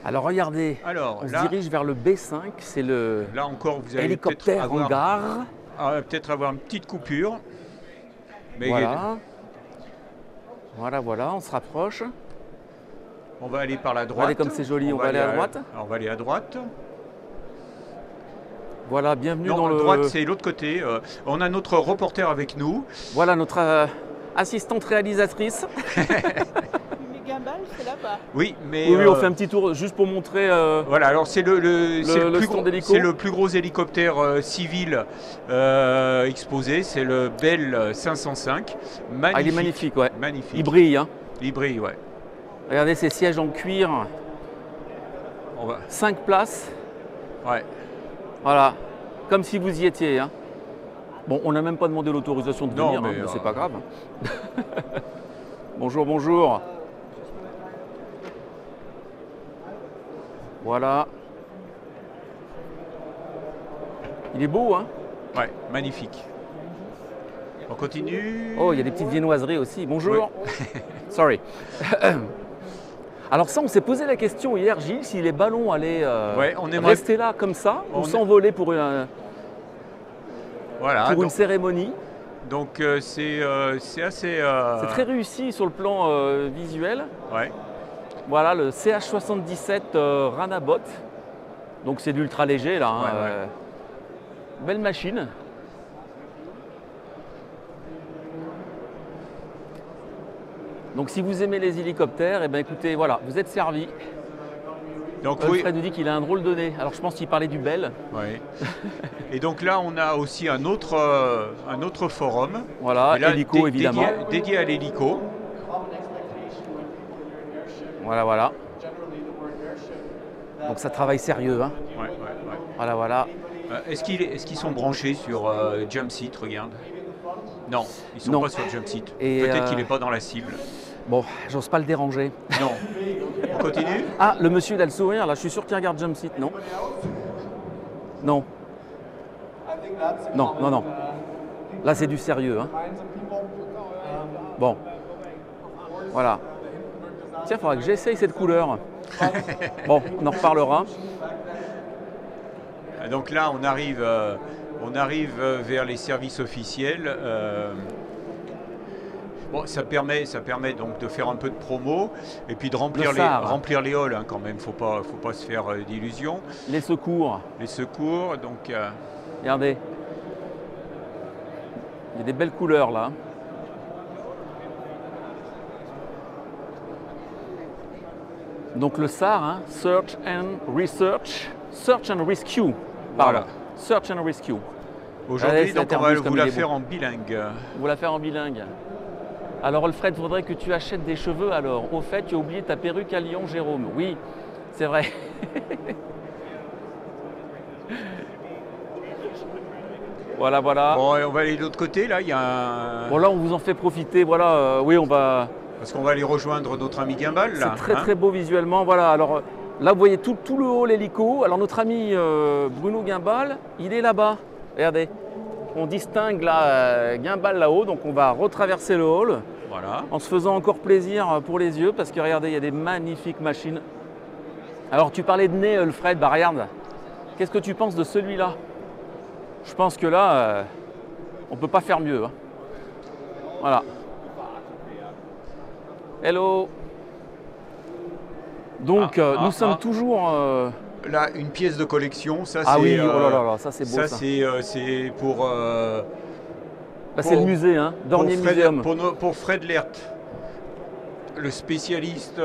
Alors regardez, Alors on se là, dirige vers le B5, c'est le là encore, vous allez peut-être hélicoptère avoir, hangar. avoir une petite coupure. Mais Voilà, voilà, on se rapproche. on va aller par la Regardez droite. comme c'est joli, on va aller à droite. On va aller à droite. Voilà, bienvenue Non, dans à droite, le... c'est l'autre côté. On a notre reporter avec nous. Voilà notre assistante réalisatrice. Mais Guimbal, c'est là-bas. Oui, mais Oui, on fait un petit tour juste pour montrer... voilà, alors c'est stand le plus gros hélicoptère civil exposé, c'est le Bell 505. Magnifique. Ah, il est magnifique, ouais. Magnifique. Il brille, hein. Il brille, ouais. Regardez ces sièges en cuir, On va... 5 places. Ouais. Voilà, comme si vous y étiez, hein. Bon, on n'a même pas demandé l'autorisation de Non, venir, mais, hein, mais c'est pas grave. Bonjour, bonjour. Voilà. Il est beau, hein. Ouais, magnifique. On continue. Oh, il y a des petites viennoiseries aussi. Bonjour. Sorry. Alors ça, on s'est posé la question hier, Gilles, si les ballons allaient Ouais, on aimerait- rester là comme ça on- ou s'envoler pour une Voilà. cérémonie. Donc c'est assez. C'est très réussi sur le plan visuel. Ouais. Voilà le CH77 Ranabot. Donc c'est de l'ultra léger là. Hein, Ouais, ouais. Belle machine. Donc si vous aimez les hélicoptères, eh ben écoutez, voilà, vous êtes servi. Donc oui. Fred nous dit qu'il a un drôle de nez. Alors je pense qu'il parlait du Bell. Ouais. Et donc là, on a aussi un autre forum. Voilà, Et là, hélico évidemment. Dédié à l'hélico. Voilà. Donc ça travaille sérieux. Hein. Ouais. Voilà. Est-ce qu'ils sont branchés sur Jumpseat, regarde? Non, ils sont Non. pas sur Jumpseat. Et, Peut-être qu'il n'est pas dans la cible. Bon, j'ose pas le déranger. Non. On continue? Ah, le monsieur il a le sourire là, je suis sûr qu'il regarde Jumpseat, non? Non. Non. Là c'est du sérieux. Hein. Bon. Voilà. Tiens, il faudra que j'essaye cette couleur. Bon, on en reparlera. Donc là, on arrive vers les services officiels. Bon, ça permet donc de faire un peu de promo et puis de remplir les halls hein, quand même. Faut pas se faire d'illusions. Les secours. Les secours, donc. Regardez. Il y a des belles couleurs là. Donc le SAR, hein, Search and Rescue. Voilà. Search and Rescue. Aujourd'hui, Allez, donc c'est on va Airbus comme vous il la est faire beau. en bilingue. Vous la faire en bilingue. Alors Alfred, il faudrait que tu achètes des cheveux alors. Au fait, tu as oublié ta perruque à Lyon, Jérôme. Oui, c'est vrai. Voilà. Bon, et on va aller de l'autre côté, là, il y a un... Bon là, on vous en fait profiter. Voilà, oui, on va... Parce qu'on va aller rejoindre notre ami Guimbal, là. C'est très beau visuellement. Voilà, alors là, vous voyez tout le haut, l'hélico. Alors notre ami Bruno Guimbal, il est là-bas. Regardez, on distingue là Guimbal là-haut. Donc on va retraverser le hall Voilà. en se faisant encore plaisir pour les yeux. Parce que regardez, il y a des magnifiques machines. Alors tu parlais de nez, Alfred, bah regarde. Qu'est-ce que tu penses de celui-là? Je pense que là, on ne peut pas faire mieux. Hein. Voilà. Hello. Donc, nous sommes toujours... Là, une pièce de collection, ça Ah c'est... oui, oh là, ça c'est beau ça. Ça c'est pour... Là, c'est le musée, hein, Dornier Museum. Pour Fred Lert, le spécialiste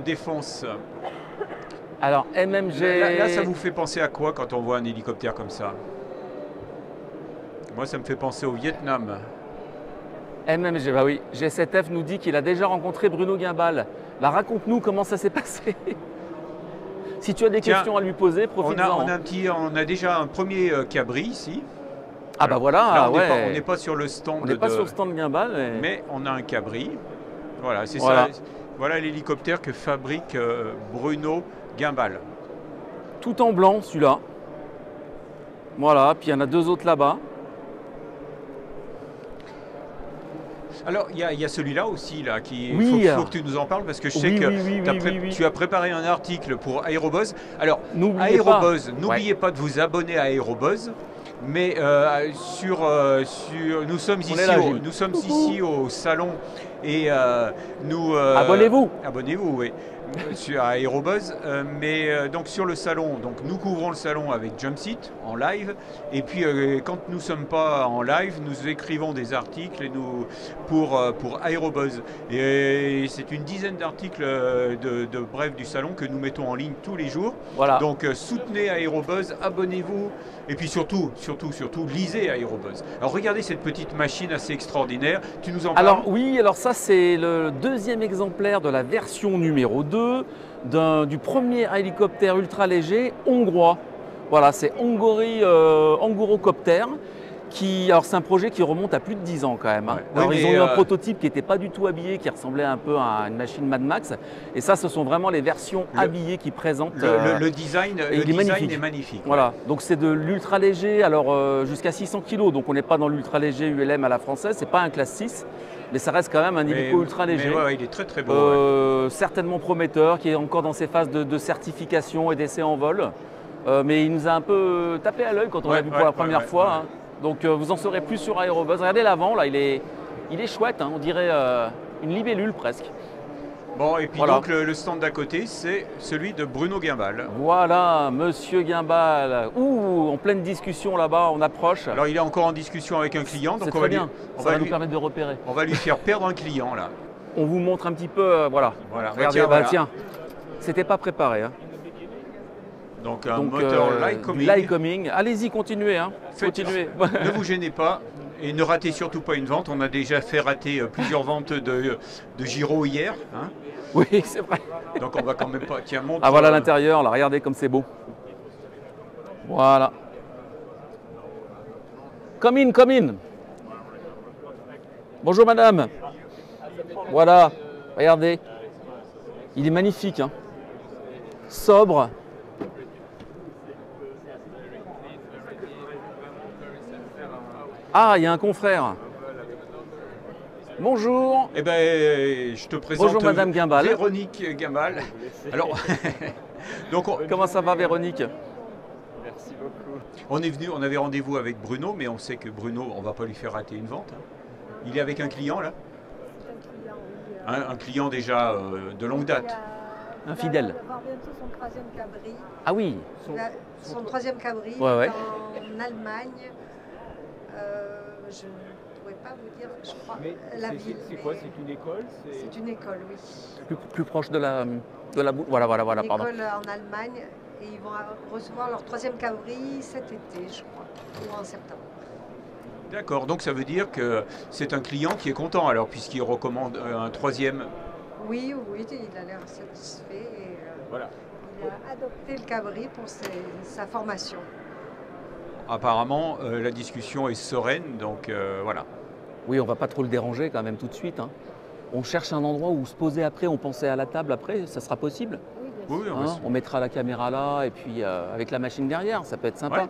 défense. Alors, MMG... Là, ça vous fait penser à quoi quand on voit un hélicoptère comme ça? Moi, ça me fait penser au Vietnam. MMG, bah oui. G7F nous dit qu'il a déjà rencontré Bruno Guimbal. Bah, raconte-nous comment ça s'est passé. Si tu as des questions à lui poser, profite-en. On a déjà un premier cabri ici. Ah bah voilà, Là, ouais. on n'est pas sur le stand. On n'est pas sur le stand de Guimbal. Mais on a un cabri. Voilà, c'est Voilà. ça. Voilà l'hélicoptère que fabrique Bruno Guimbal. Tout en blanc, celui-là. Voilà, puis il y en a deux autres là-bas. Alors, il y a celui-là aussi, là, qui Oui. faut que tu nous en parles, parce que je sais Oui, que oui. tu as préparé un article pour Aérobuzz. Alors, N'oubliez Aérobuzz, pas. n'oubliez pas de vous abonner à Aérobuzz. Mais nous sommes ici au salon et Abonnez-vous. Abonnez-vous, oui. À Aérobuzz, donc sur le salon, donc nous couvrons le salon avec Jumpseat en live, et puis quand nous ne sommes pas en live, nous écrivons des articles pour Aérobuzz, et c'est une dizaine d'articles de bref du salon que nous mettons en ligne tous les jours. Voilà. Donc soutenez Aérobuzz, abonnez-vous, et puis surtout, lisez Aérobuzz. Alors regardez cette petite machine assez extraordinaire, tu nous en parles? Alors oui, alors ça c'est le deuxième exemplaire de la version numéro 2 du premier hélicoptère ultra léger hongrois. Voilà, c'est Angorocopter. Alors c'est un projet qui remonte à plus de 10 ans quand même. Hein. Ouais. Alors Oui, ils ont eu un prototype qui n'était pas du tout habillé, qui ressemblait un peu à une machine Mad Max. Et ça, ce sont vraiment les versions habillées qui présentent. Le design est magnifique. Voilà, donc c'est de l'ultra léger, alors jusqu'à 600 kg. Donc on n'est pas dans l'ultra léger ULM à la française, c'est pas un classe 6. Mais ça reste quand même un hélico ultra léger. Mais ouais, il est très très beau. Certainement prometteur, qui est encore dans ses phases de certification et d'essai en vol. Mais il nous a un peu tapé à l'œil quand on l'a vu pour la première fois. Hein. Donc vous en saurez plus sur Aérobuzz. Regardez l'avant, là, il est chouette, hein, on dirait une libellule presque. Bon, et puis donc le stand d'à côté, c'est celui de Bruno Guimbal. Voilà, Monsieur Guimbal. Ouh, en pleine discussion là-bas, on approche. Alors il est encore en discussion avec un client, donc ça va nous permettre de repérer. On va lui faire perdre un client là. On vous montre un petit peu, voilà. Regardez, tiens, c'était pas préparé. Hein. Donc un moteur Lycoming. Allez-y, continuez. Hein. Continuez. Ne vous gênez pas et ne ratez surtout pas une vente. On a déjà fait rater plusieurs ventes de gyro hier. Hein. Oui, c'est vrai. Donc on va quand même pas. Tiens, montre. Ah voilà l'intérieur, là, regardez comme c'est beau. Voilà. Come in. Bonjour madame. Voilà, regardez. Il est magnifique. Hein. Sobre. Ah, il y a un confrère. Bonjour. Eh ben, je te présente. Bonjour Madame Guimbal. Véronique Guimbal. Alors, donc, comment ça va Véronique? Merci beaucoup. On avait rendez-vous avec Bruno, mais on sait que Bruno, on ne va pas lui faire rater une vente. Il est avec un client là. Un client déjà de longue date. Un fidèle. Il va avoir bientôt son troisième cabri. Ah oui. Son troisième cabri ouais. En Allemagne. Je ne pourrais pas vous dire, je crois, la ville. C'est quoi? C'est une école? C'est une école, oui. Plus proche de la voilà, une pardon. École en Allemagne, et ils vont recevoir leur troisième cabri cet été, je crois, ou en septembre. D'accord, donc ça veut dire que c'est un client qui est content alors, puisqu'il recommande un troisième. Oui, il a l'air satisfait et voilà. Il a adopté le cabri pour sa formation. Apparemment, la discussion est sereine, donc voilà. Oui, on va pas trop le déranger quand même tout de suite. Hein. On cherche un endroit où se poser après, on pensait à la table après, ça sera possible. Oui, bien sûr. On mettra la caméra là et puis avec la machine derrière, ça peut être sympa. Ouais.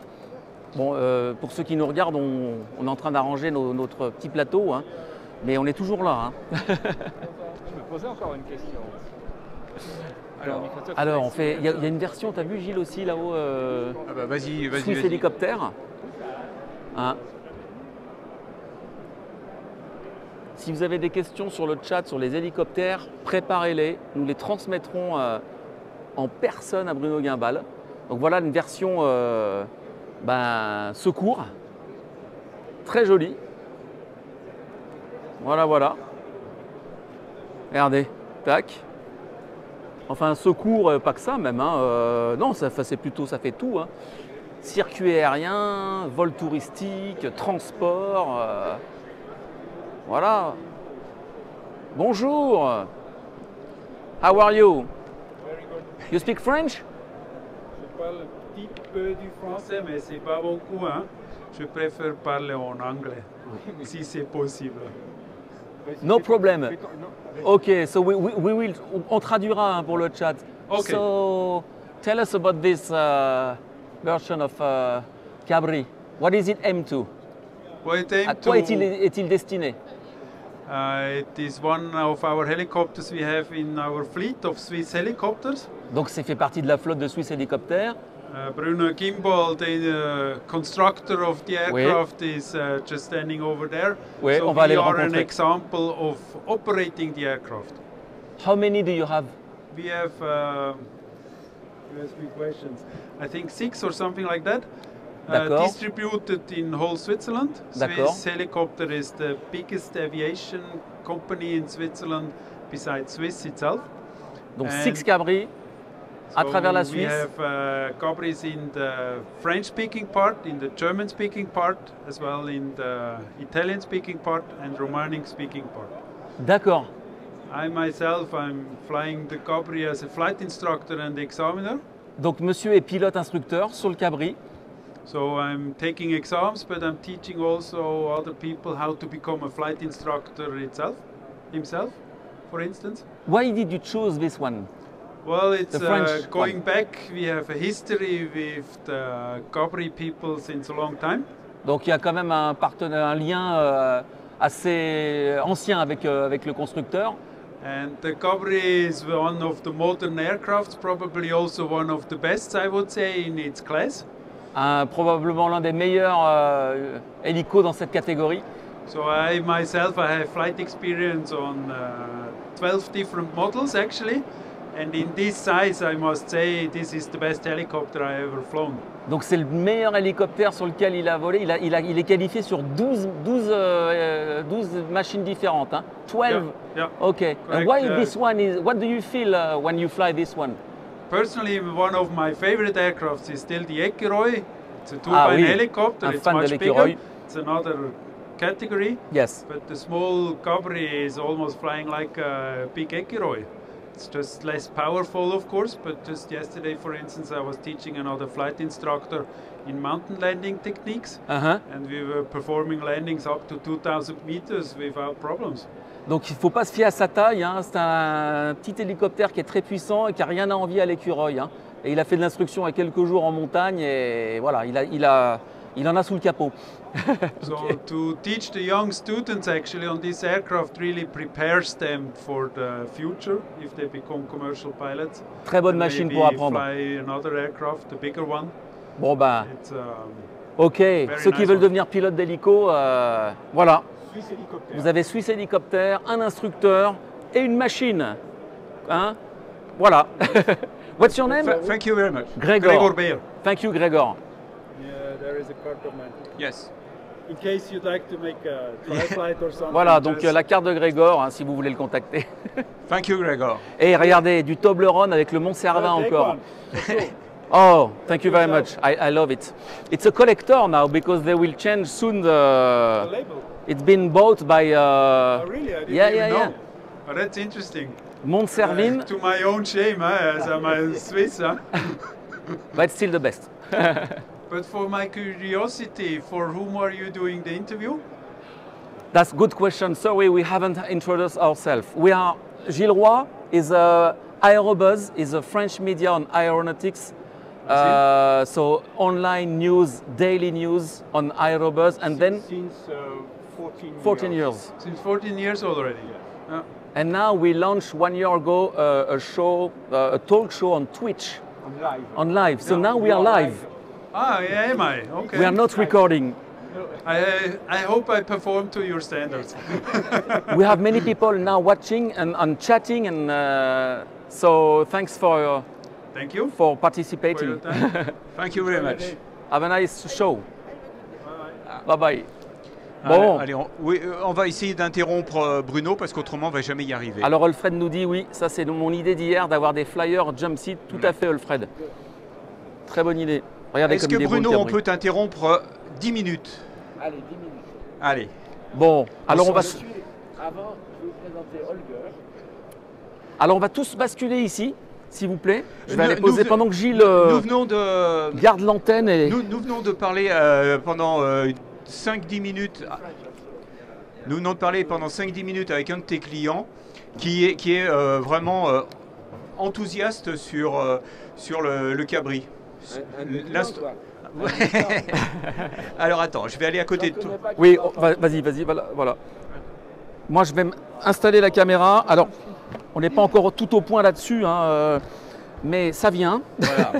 Bon, pour ceux qui nous regardent, on est en train d'arranger notre petit plateau, hein, mais on est toujours là. Hein. Je me posais encore une question. Alors on fait, il y a une version, tu as vu Gilles aussi là-haut ah bah vas-y. Swiss hélicoptère. Hein. Si vous avez des questions sur le chat, sur les hélicoptères, préparez-les. Nous les transmettrons en personne à Bruno Guimbal. Donc voilà une version secours. Très jolie. Voilà. Regardez. Tac. Enfin, secours, pas que ça même. Hein. Non, ça fait tout. Hein. Circuit aérien, vol touristique, transport. Voilà. Bonjour. How are you? You speak French? Je parle un petit peu du français, mais c'est pas beaucoup. Hein. Je préfère parler en anglais, si c'est possible. No problem. Ok, so we will, on traduira pour le chat. Okay. So tell us about this version of Cabri. What is it aimed to? Well, À quoi est-il destiné? It is one of our helicopters we have in our fleet of Swiss helicopters. Donc c'est fait partie de la flotte de Swiss Hélicoptères. Bruno Gimbel, the constructor of the aircraft, is just standing over there. Oui, so on va aller we le are an rencontrer. example of operating the aircraft. How many do you have? We have, you ask me questions, I think 6 or something like that. D'accord. Distributed in whole Switzerland. D'accord. Swiss Helicopter is the biggest aviation company in Switzerland besides Swiss itself. Donc And 6 cabris à travers la We Suisse. have cabris in the French-speaking part, in the German-speaking part, as well in the Italian-speaking part and Romanian-speaking part. D'accord. I myself, I'm flying the cabri as a flight instructor and examiner. Donc monsieur est pilote instructeur sur le cabri. So I'm taking exams, but I'm teaching also other people how to become a flight instructor himself, for instance. Why did you choose this one? Well, it's The French going one. back. We have a history with the Cabri people since a long time. Donc il y a quand même un lien assez ancien avec le constructeur. And the Cabri is one of the modern aircrafts, probably also one of the best, I would say, in its class. Probablement l'un des meilleurs hélicos dans cette catégorie. So I myself, I have flight experience on 12 different models actually. And in this size, I must say, this is the best helicopter I ever flown. Donc c'est le meilleur hélicoptère sur lequel il a volé. Il est qualifié sur 12 machines différentes. Hein? 12? Yeah. Okay. And Correct, why this one is, what do you feel when you fly this one? Personally, one of my favorite aircrafts is still the Equiroi. It's a Ah turbine oui, helicopter. un It's fan de much l'Equiroi. bigger. It's another category. Yes. But the small Cabri is almost flying like a big Equiroi. It's just less powerful, of course, but just yesterday, for instance, I was teaching another flight instructor in mountain landing techniques, Uh-huh. and we were performing landings up to 2000 meters without problems. Donc il ne faut pas se fier à sa taille. Hein. C'est un petit hélicoptère qui est très puissant et qui n'a rien à envier à l'écureuil. Hein. Et il a fait de l'instruction il y a quelques jours en montagne et voilà, il en a sous le capot. So to teach the young students actually on this aircraft really prepares them for the future if they become commercial pilots. Très bonne And machine maybe pour apprendre. fly another aircraft, a bigger one. Bon ben, It's ok. Ceux qui nice veulent one. devenir pilote d'hélico, voilà. Suisse hélicoptère. Vous avez Swiss Hélicoptère, un instructeur et une machine. Hein? Voilà. What's your name? Thank you very much. Gregor. Beer. Thank you, Gregor. Yeah, there is a card of mine. Yes. In case you'd like to make a try flight or something. Voilà, donc just- la carte de Gregor, hein, si vous voulez le contacter. Thank you, Gregor. Et regardez, du Toblerone avec le Mont Cervin Take encore. one. Let's go. Oh, thank you very much. I love it. It's a collector now because they will change soon. The label. It's been bought by. Oh, really? I didn't Yeah, even yeah, know. yeah. Oh, that's interesting. Mont Cervin, To my own shame, as I'm a Swiss. but still the best. But for my curiosity, for whom are you doing the interview? That's a good question. Sorry, we haven't introduced ourselves. We are Gilles Roy is Aerobuzz is a French media on aeronautics. So online news, daily news on Aerobuzz, and then Since 14 years. 14 years. Since 14 years already. Yeah. And now we launched 1 year ago a show, a talk show on Twitch, On live. on live. So Yeah, now we you are are live. Ah, yeah, am I? Okay. We are not recording. I hope I perform to your standards. We have many people now watching and chatting, and so thanks for Thank you for for your participating. time. Thank you very much. Have a nice show. Bye bye. Allez, Bon. allez, on va essayer d'interrompre Bruno parce qu'autrement on va jamais y arriver. Alors Alfred nous dit oui, ça c'est mon idée d'hier d'avoir des flyers jump seat. Tout à fait Alfred. Très bonne idée. Regardez Est-ce comme que il est beau, le Bruno, on cabri. peut t'interrompre 10 minutes? Allez, 10 minutes. Allez. Bon, alors on va. Avant, je vais vous présenter Holger. Alors on va tous basculer ici, s'il vous plaît. Je vais aller Nous- poser nous- pendant que Gilles Nous venons de, garde l'antenne et. nous venons de parler pendant 5-10 minutes. Nous venons de parler pendant 5-10 minutes avec un de tes clients qui est vraiment enthousiaste sur le cabri. L'inst- Alors attends, je vais aller à côté de toi. Oui, vas-y, voilà. Moi, je vais installer la caméra. Alors, on n'est pas encore tout au point là-dessus, hein, mais ça vient. Voilà.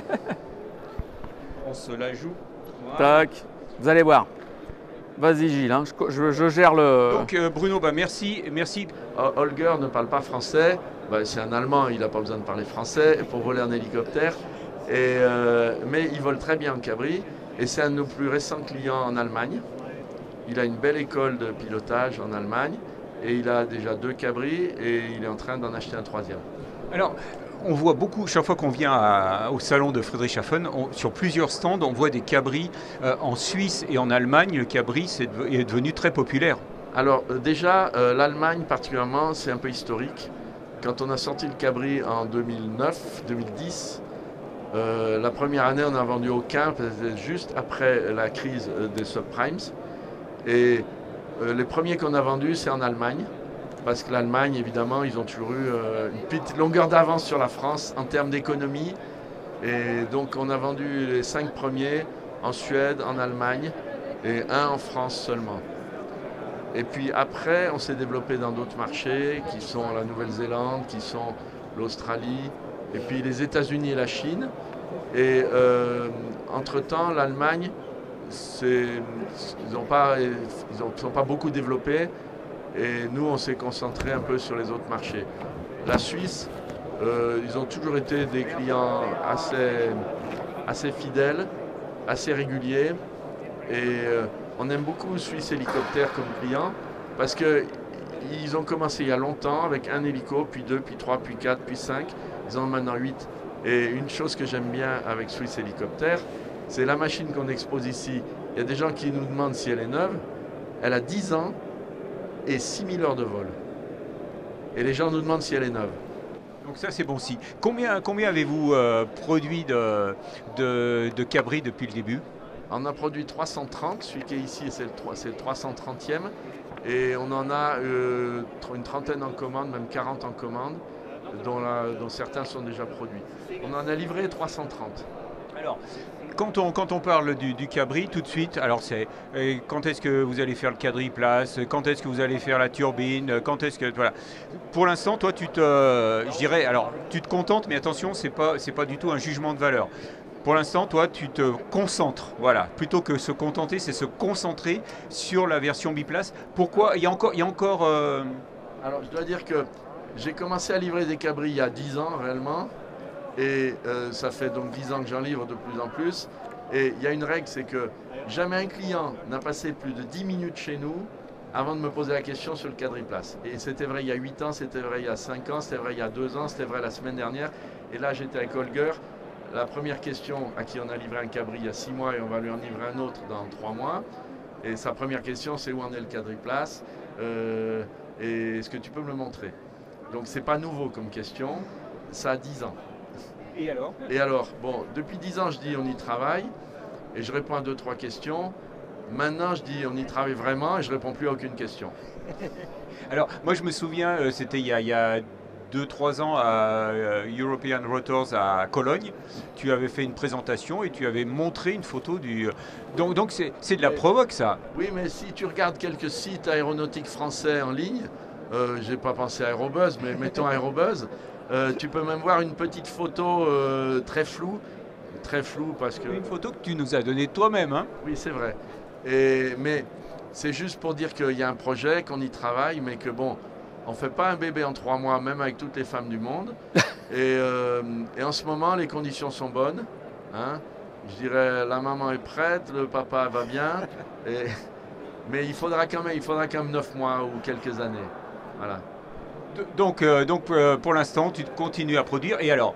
On se la joue. Voilà. Tac, vous allez voir. Vas-y Gilles, hein, je gère le... Donc Bruno, bah, merci. Holger ne parle pas français. Bah, c'est un Allemand, il n'a pas besoin de parler français pour voler un hélicoptère. Mais il vole très bien en cabri. Et c'est un de nos plus récents clients en Allemagne. Il a une belle école de pilotage en Allemagne. Et il a déjà 2 cabris et il est en train d'en acheter un 3e. Alors, on voit beaucoup, chaque fois qu'on vient au salon de Friedrichshafen, sur plusieurs stands, on voit des cabris en Suisse et en Allemagne. Le cabri est devenu très populaire. Alors déjà, l'Allemagne particulièrement, c'est un peu historique. Quand on a sorti le cabri en 2009-2010, la première année, on n'a vendu aucun, c'était juste après la crise des subprimes. Et les premiers qu'on a vendus, c'est en Allemagne. Parce que l'Allemagne, évidemment, ils ont toujours eu une petite longueur d'avance sur la France en termes d'économie. Et donc, on a vendu les 5 premiers en Suède, en Allemagne et 1 en France seulement. Et puis après, on s'est développé dans d'autres marchés qui sont la Nouvelle-Zélande, qui sont l'Australie, et puis les États-Unis et la Chine. Et entre-temps, l'Allemagne, ils ne sont pas beaucoup développés. Et nous, on s'est concentré un peu sur les autres marchés. La Suisse, ils ont toujours été des clients assez fidèles, assez réguliers. Et on aime beaucoup Suisse Hélicoptère comme client parce qu'ils ont commencé il y a longtemps avec un hélico, puis 2, puis 3, puis 4, puis 5. Ils en ont maintenant 8. Et une chose que j'aime bien avec Suisse Hélicoptère, c'est la machine qu'on expose ici. Il y a des gens qui nous demandent si elle est neuve. Elle a 10 ans. Et 6000 heures de vol. Et les gens nous demandent si elle est neuve. Donc ça c'est bon si. Combien avez-vous produit de cabris depuis le début? On a produit 330, celui qui est ici c'est le 330e. Et on en a une trentaine en commande, même 40 en commande, dont certains sont déjà produits. On en a livré 330. Alors, quand on parle du cabri, tout de suite, alors c'est quand est-ce que vous allez faire le quadriplace, quand est-ce que vous allez faire la turbine, quand est-ce que voilà. Pour l'instant, toi, tu te contentes, mais attention, c'est pas du tout un jugement de valeur. Pour l'instant, toi, tu te concentres, voilà. Plutôt que se contenter, c'est se concentrer sur la version biplace. Pourquoi il y a encore. Alors, je dois dire que j'ai commencé à livrer des cabris il y a 10 ans réellement. Et ça fait donc 10 ans que j'en livre de plus en plus. Et il y a une règle, c'est que jamais un client n'a passé plus de 10 minutes chez nous avant de me poser la question sur le quadriplace. Et c'était vrai il y a 8 ans, c'était vrai il y a 5 ans, c'était vrai il y a 2 ans, c'était vrai la semaine dernière. Et là, j'étais avec Holger. La première question à qui on a livré un cabri il y a 6 mois et on va lui en livrer un autre dans 3 mois. Et sa première question, c'est où en est le quadriplace et est-ce que tu peux me le montrer? Donc c'est pas nouveau comme question, ça a 10 ans. Et alors, bon, depuis 10 ans, je dis on y travaille, et je réponds à 2-3 questions. Maintenant, je dis on y travaille vraiment, et je réponds plus à aucune question. Alors, moi, je me souviens, c'était il y a 2-3 ans à European Rotors à Cologne. Tu avais fait une présentation et tu avais montré une photo du... Donc c'est de la provoque, ça. Oui, mais si tu regardes quelques sites aéronautiques français en ligne, j'ai pas pensé à Aérobuzz, mais mettons Aérobuzz, tu peux même voir une petite photo très floue parce que... Une photo que tu nous as donnée toi-même, hein? Oui, c'est vrai. Mais c'est juste pour dire qu'il y a un projet, qu'on y travaille, mais que bon, on ne fait pas un bébé en 3 mois, même avec toutes les femmes du monde. Et en ce moment, les conditions sont bonnes. Hein. Je dirais, la maman est prête, le papa va bien. Mais il faudra quand même 9 mois ou quelques années. Voilà. Donc pour l'instant, tu continues à produire. Et alors,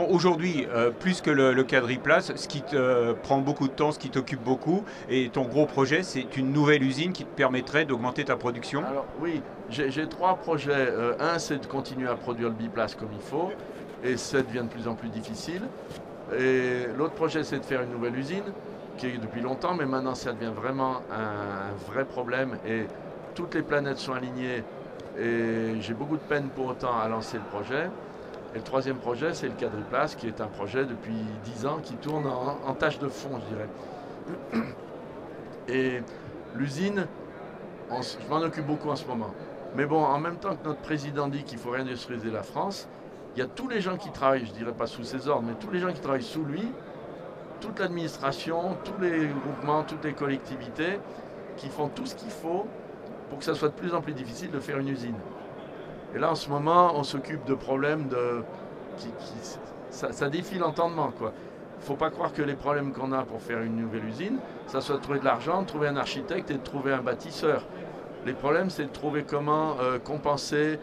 aujourd'hui, plus que le quadriplace, ce qui te prend beaucoup de temps, ce qui t'occupe beaucoup, et ton gros projet, c'est une nouvelle usine qui te permettrait d'augmenter ta production? Alors oui, j'ai 3 projets. Un, c'est de continuer à produire le biplace comme il faut, et ça devient de plus en plus difficile. Et l'autre projet, c'est de faire une nouvelle usine, qui est depuis longtemps, mais maintenant, ça devient vraiment un vrai problème. Et toutes les planètes sont alignées et j'ai beaucoup de peine pour autant à lancer le projet. Et le 3e projet, c'est le quadriplace, qui est un projet depuis 10 ans qui tourne en tâche de fond, je dirais. Et l'usine, je m'en occupe beaucoup en ce moment. Mais bon, en même temps que notre président dit qu'il faut réindustrialiser la France, il y a tous les gens qui travaillent, je ne dirais pas sous ses ordres, mais tous les gens qui travaillent sous lui, toute l'administration, tous les groupements, toutes les collectivités, qui font tout ce qu'il faut pour que ça soit de plus en plus difficile de faire une usine. Et là, en ce moment, on s'occupe de problèmes ça défie l'entendement, quoi. Il ne faut pas croire que les problèmes qu'on a pour faire une nouvelle usine, ça soit de trouver de l'argent, de trouver un architecte et de trouver un bâtisseur. Les problèmes, c'est de trouver comment compenser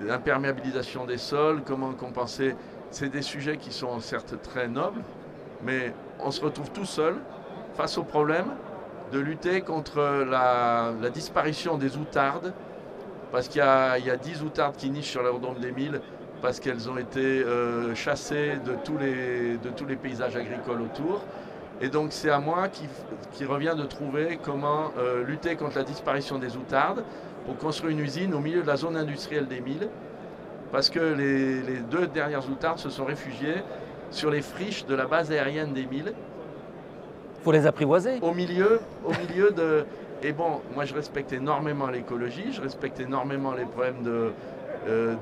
l'imperméabilisation des sols, comment compenser. C'est des sujets qui sont certes très nobles, mais on se retrouve tout seul face au problème de lutter contre la disparition des outardes, parce qu'il y a 10 outardes qui nichent sur l'aérodrome des Milles, parce qu'elles ont été chassées de tous les paysages agricoles autour. Et donc c'est à moi qui revient de trouver comment lutter contre la disparition des outardes pour construire une usine au milieu de la zone industrielle des Milles, parce que les 2 dernières outardes se sont réfugiées sur les friches de la base aérienne des Milles. Il faut les apprivoiser. Au milieu de... Et bon, moi je respecte énormément l'écologie, je respecte énormément les problèmes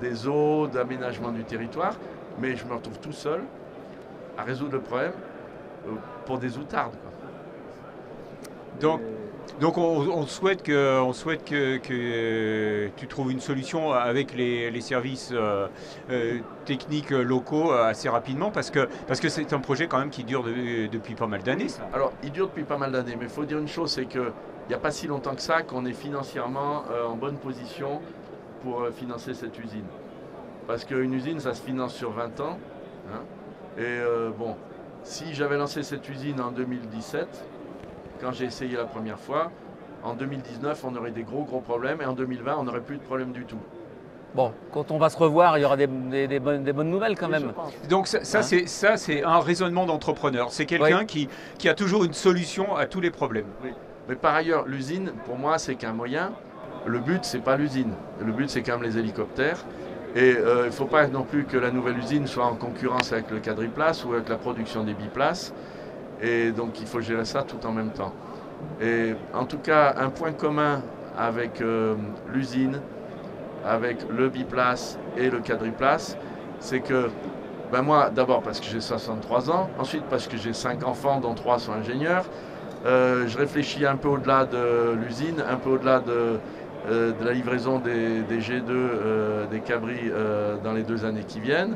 des eaux, d'aménagement du territoire, mais je me retrouve tout seul à résoudre le problème pour des outardes, quoi. Donc on souhaite que tu trouves une solution avec les services techniques locaux assez rapidement, parce que c'est un projet quand même qui dure depuis pas mal d'années. Alors il dure depuis pas mal d'années, mais il faut dire une chose, c'est qu'il n'y a pas si longtemps que ça qu'on est financièrement en bonne position pour financer cette usine. Parce qu'une usine, ça se finance sur 20 ans. Hein, et bon, si j'avais lancé cette usine en 2017, quand j'ai essayé la première fois, en 2019, on aurait des gros problèmes, et en 2020, on n'aurait plus de problème du tout. Bon, quand on va se revoir, il y aura des bonnes nouvelles quand même. Donc ça c'est un raisonnement d'entrepreneur. C'est quelqu'un qui a toujours une solution à tous les problèmes. Oui. Mais par ailleurs, l'usine, pour moi, c'est qu'un moyen. Le but, c'est pas l'usine. Le but, c'est quand même les hélicoptères. Et il ne faut pas non plus que la nouvelle usine soit en concurrence avec le quadriplace ou avec la production des biplaces. Et donc, il faut gérer ça tout en même temps. Et en tout cas, un point commun avec l'usine, avec le biplace et le quadriplace, c'est que, ben moi, d'abord parce que j'ai 63 ans, ensuite parce que j'ai 5 enfants, dont 3 sont ingénieurs, je réfléchis un peu au-delà de l'usine, un peu au-delà de la livraison des G2, des cabris dans les 2 années qui viennent.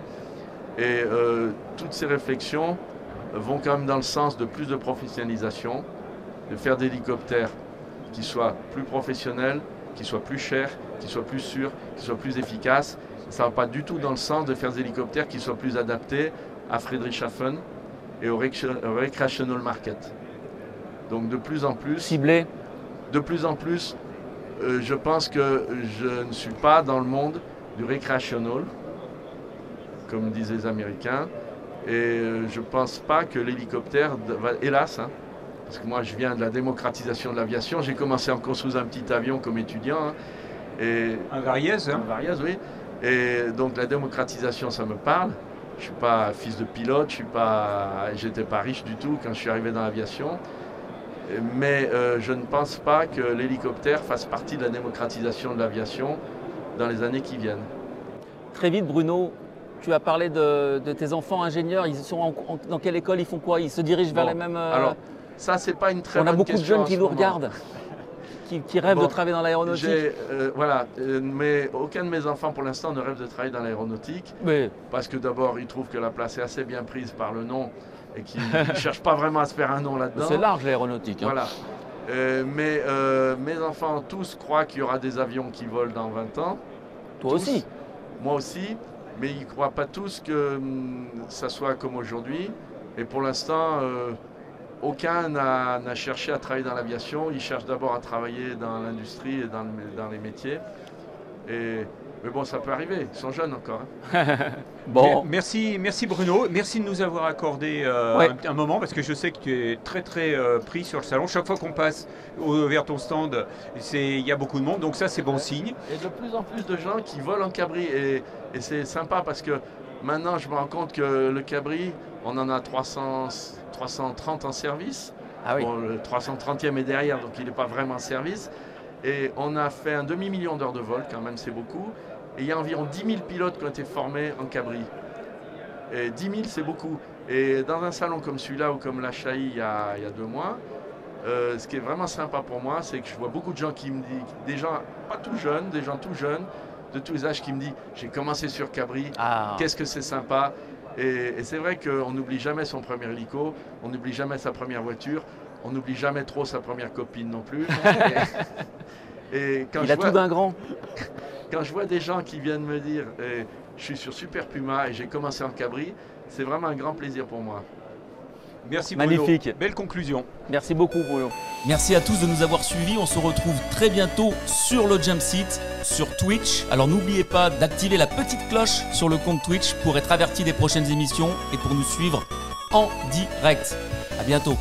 Et toutes ces réflexions vont quand même dans le sens de plus de professionnalisation, de faire des hélicoptères qui soient plus professionnels, qui soient plus chers, qui soient plus sûrs, qui soient plus efficaces. Ça ne va pas du tout dans le sens de faire des hélicoptères qui soient plus adaptés à Friedrichshafen et au recreational market. Donc de plus en plus... Ciblé. De plus en plus, je pense que je ne suis pas dans le monde du recreational, comme disent les Américains, et je ne pense pas que l'hélicoptère, hélas, hein, parce que moi je viens de la démocratisation de l'aviation, j'ai commencé en construisant un petit avion comme étudiant. Hein, et un Variez, hein. Un Variez, oui. Et donc la démocratisation, ça me parle. Je ne suis pas fils de pilote, j'étais pas riche du tout quand je suis arrivé dans l'aviation. Mais je ne pense pas que l'hélicoptère fasse partie de la démocratisation de l'aviation dans les années qui viennent. Très vite, Bruno, tu as parlé de tes enfants ingénieurs. Ils sont dans quelle école? Ils font quoi? Ils se dirigent vers les mêmes... Alors, ça, c'est pas une très bonne question. On a beaucoup de jeunes qui nous regardent, qui rêvent de travailler dans l'aéronautique. Voilà, mais aucun de mes enfants, pour l'instant, ne rêve de travailler dans l'aéronautique. Parce que d'abord, ils trouvent que la place est assez bien prise par le nom et qu'ils ne cherchent pas vraiment à se faire un nom là-dedans. C'est large l'aéronautique. Hein. Voilà. Mais mes enfants tous croient qu'il y aura des avions qui volent dans 20 ans. Toi aussi? Moi aussi, mais ils ne croient pas tous que ça soit comme aujourd'hui. Et pour l'instant, aucun n'a cherché à travailler dans l'aviation. Ils cherchent d'abord à travailler dans l'industrie et dans les métiers. Mais bon, ça peut arriver, ils sont jeunes encore. Hein. Bon. Merci Bruno, merci de nous avoir accordé un moment, parce que je sais que tu es très pris sur le salon. Chaque fois qu'on passe vers ton stand, il y a beaucoup de monde, donc ça c'est bon signe. Et de plus en plus de gens qui volent en cabri, et c'est sympa parce que maintenant je me rends compte que le cabri, on en a 330 en service, Ah oui. Bon, le 330e est derrière, donc il n'est pas vraiment en service. Et on a fait un demi-million d'heures de vol, quand même, c'est beaucoup. Et il y a environ 10 000 pilotes qui ont été formés en cabri. Et 10 000, c'est beaucoup. Et dans un salon comme celui-là ou comme la Chailly il y a 2 mois, ce qui est vraiment sympa pour moi, c'est que je vois beaucoup de gens qui me disent, des gens pas tout jeunes, des gens tout jeunes, de tous les âges qui me disent, j'ai commencé sur cabri, qu'est-ce que c'est sympa. Et c'est vrai qu'on n'oublie jamais son premier hélico, on n'oublie jamais sa première voiture, on n'oublie jamais trop sa première copine non plus. Et quand Il a tout d'un grand. Quand je vois des gens qui viennent me dire je suis sur Super Puma et j'ai commencé en cabri, c'est vraiment un grand plaisir pour moi. Merci Bruno. Magnifique. Belle conclusion. Merci beaucoup Bruno. Merci à tous de nous avoir suivis. On se retrouve très bientôt sur le Jump Seat, sur Twitch. Alors n'oubliez pas d'activer la petite cloche sur le compte Twitch pour être averti des prochaines émissions et pour nous suivre en direct. À bientôt.